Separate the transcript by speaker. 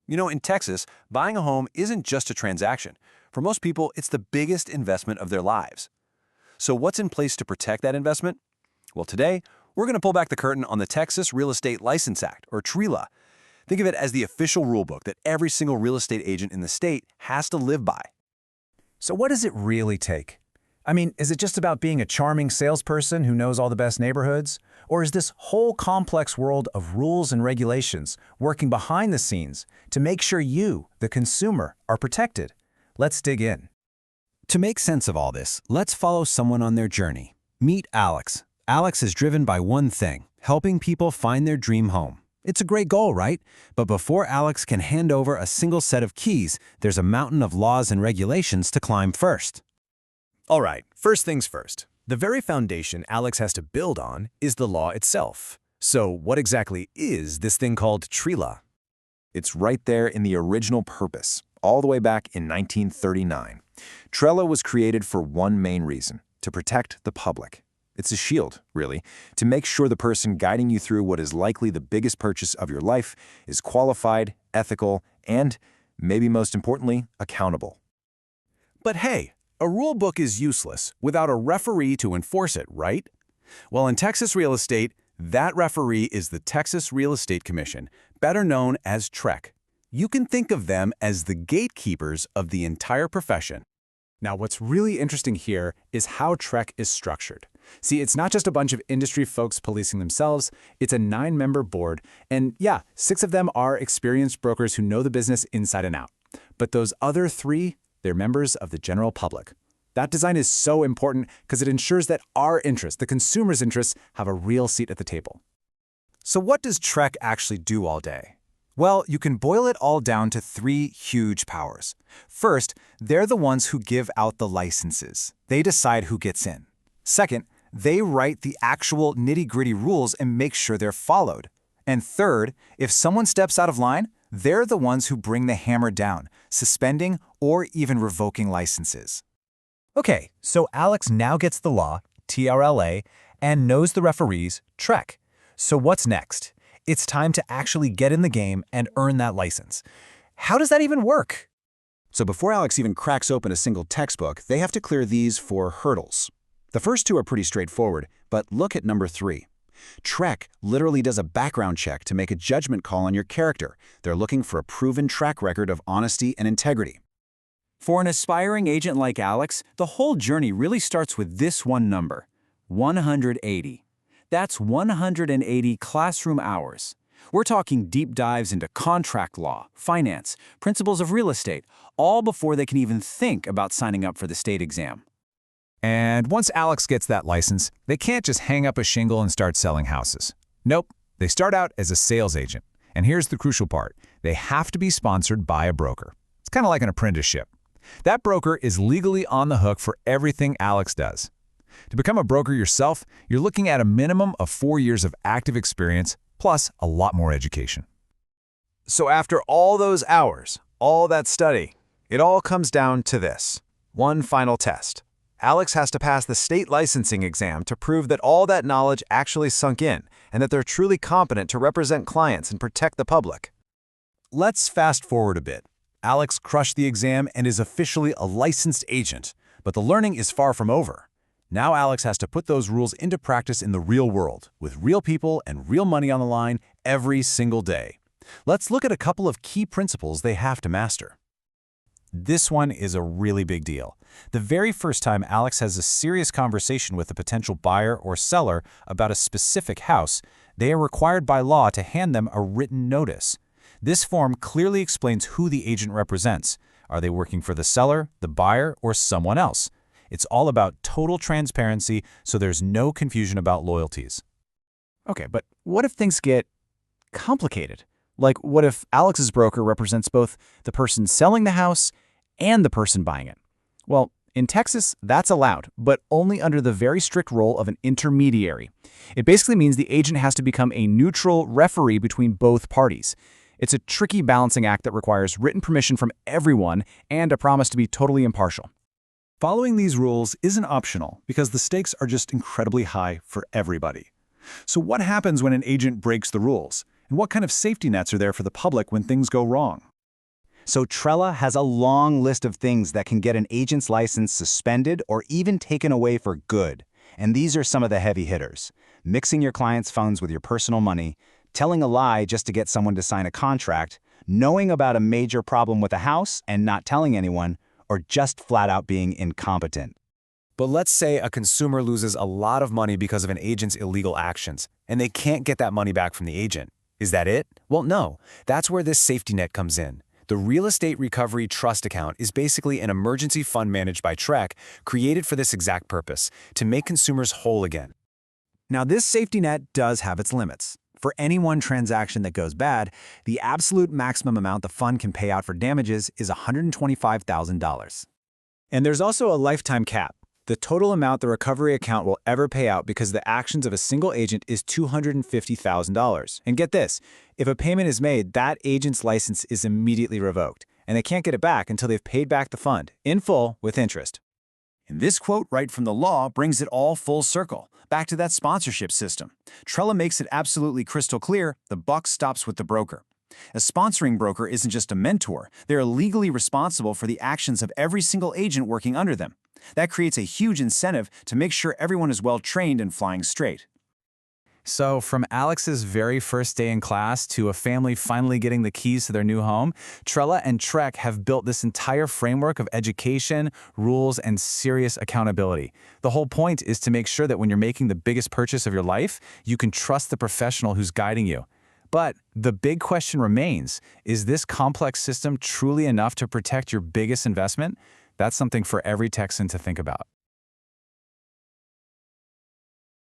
Speaker 1: In Texas, buying a home isn't just a transaction. For most people, it's the biggest investment of their lives. So what's in place to protect that investment? Well, today, we're going to pull back the curtain on the Texas Real Estate License Act, or TRELA. Think of it as the official rulebook that every single real estate agent in the state has to live by.
Speaker 2: So what does it really take? I mean, is it just about being a charming salesperson who knows all the best neighborhoods? Or is this whole complex world of rules and regulations working behind the scenes to make sure you, the consumer, are protected? Let's dig in.
Speaker 3: To make sense of all this, let's follow someone on their journey. Meet Alex. Alex is driven by one thing: helping people find their dream home. It's a great goal, right? But before Alex can hand over a single set of keys, there's a mountain of laws and regulations to climb first.
Speaker 4: All right, first things first. The very foundation Alex has to build on is the law itself. So what exactly is this thing called TRELA?
Speaker 5: It's right there in the original purpose, all the way back in 1939. TRELA was created for one main reason: to protect the public. It's a shield, really, to make sure the person guiding you through what is likely the biggest purchase of your life is qualified, ethical, and, maybe most importantly, accountable.
Speaker 4: But hey, a rule book is useless without a referee to enforce it, right? Well, in Texas real estate, that referee is the Texas Real Estate Commission, better known as TREC. You can think of them as the gatekeepers of the entire profession. Now, what's really interesting here is how TREC is structured. See, it's not just a bunch of industry folks policing themselves, it's a 9-member board, and yeah, 6 of them are experienced brokers who know the business inside and out. But those other 3, they're members of the general public. That design is so important because it ensures that our interests, the consumer's interests, have a real seat at the table.
Speaker 2: So what does TREC actually do all day? Well, you can boil it all down to 3 huge powers. First, they're the ones who give out the licenses. They decide who gets in. Second, they write the actual nitty-gritty rules and make sure they're followed. And third, if someone steps out of line, they're the ones who bring the hammer down, suspending or even revoking licenses. Okay, so Alex now gets the law, TRLA, and knows the referees, TREC. So what's next? It's time to actually get in the game and earn that license. How does that even work?
Speaker 3: So before Alex even cracks open a single textbook, they have to clear these 4 hurdles. The first 2 are pretty straightforward, but look at number 3. TREC literally does a background check to make a judgment call on your character. They're looking for a proven track record of honesty and integrity.
Speaker 6: For an aspiring agent like Alex, the whole journey really starts with this one number: 180. That's 180 classroom hours. We're talking deep dives into contract law, finance, principles of real estate, all before they can even think about signing up for the state exam.
Speaker 2: And once Alex gets that license, they can't just hang up a shingle and start selling houses. Nope, they start out as a sales agent. And here's the crucial part: they have to be sponsored by a broker. It's kind of like an apprenticeship. That broker is legally on the hook for everything Alex does. To become a broker yourself, you're looking at a minimum of 4 years of active experience, plus a lot more education.
Speaker 4: So after all those hours, all that study, it all comes down to this: one final test. Alex has to pass the state licensing exam to prove that all that knowledge actually sunk in and that they're truly competent to represent clients and protect the public.
Speaker 2: Let's fast forward a bit. Alex crushed the exam and is officially a licensed agent, but the learning is far from over. Now Alex has to put those rules into practice in the real world, with real people and real money on the line every single day. Let's look at a couple of key principles they have to master. This one is a really big deal. The very first time Alex has a serious conversation with a potential buyer or seller about a specific house, they are required by law to hand them a written notice. This form clearly explains who the agent represents. Are they working for the seller, the buyer, or someone else? It's all about total transparency, so there's no confusion about loyalties.
Speaker 7: Okay, but what if things get complicated? Like, what if Alex's broker represents both the person selling the house and the person buying it? Well, in Texas, that's allowed, but only under the very strict role of an intermediary. It basically means the agent has to become a neutral referee between both parties. It's a tricky balancing act that requires written permission from everyone and a promise to be totally impartial.
Speaker 1: Following these rules isn't optional because the stakes are just incredibly high for everybody. So what happens when an agent breaks the rules? And what kind of safety nets are there for the public when things go wrong?
Speaker 3: So Trella has a long list of things that can get an agent's license suspended or even taken away for good. And these are some of the heavy hitters: mixing your client's funds with your personal money, telling a lie just to get someone to sign a contract, knowing about a major problem with a house and not telling anyone, or just flat out being incompetent.
Speaker 2: But let's say a consumer loses a lot of money because of an agent's illegal actions, and they can't get that money back from the agent. Is that it? Well, no. That's where this safety net comes in. The Real Estate Recovery Trust Account is basically an emergency fund managed by TREC, created for this exact purpose, to make consumers whole again.
Speaker 3: Now, this safety net does have its limits. For any one transaction that goes bad, the absolute maximum amount the fund can pay out for damages is $125,000. And there's also a lifetime cap. The total amount the recovery account will ever pay out because of the actions of a single agent is $250,000. And get this, if a payment is made, that agent's license is immediately revoked, and they can't get it back until they've paid back the fund, in full, with interest.
Speaker 6: And this quote right from the law brings it all full circle, back to that sponsorship system. Trella makes it absolutely crystal clear: the buck stops with the broker. A sponsoring broker isn't just a mentor, they're legally responsible for the actions of every single agent working under them. That creates a huge incentive to make sure everyone is well trained and flying straight.
Speaker 2: So from Alex's very first day in class to a family finally getting the keys to their new home, Trella and TREC have built this entire framework of education, rules, and serious accountability. The whole point is to make sure that when you're making the biggest purchase of your life, you can trust the professional who's guiding you. But the big question remains, is this complex system truly enough to protect your biggest investment? That's something for every Texan to think about.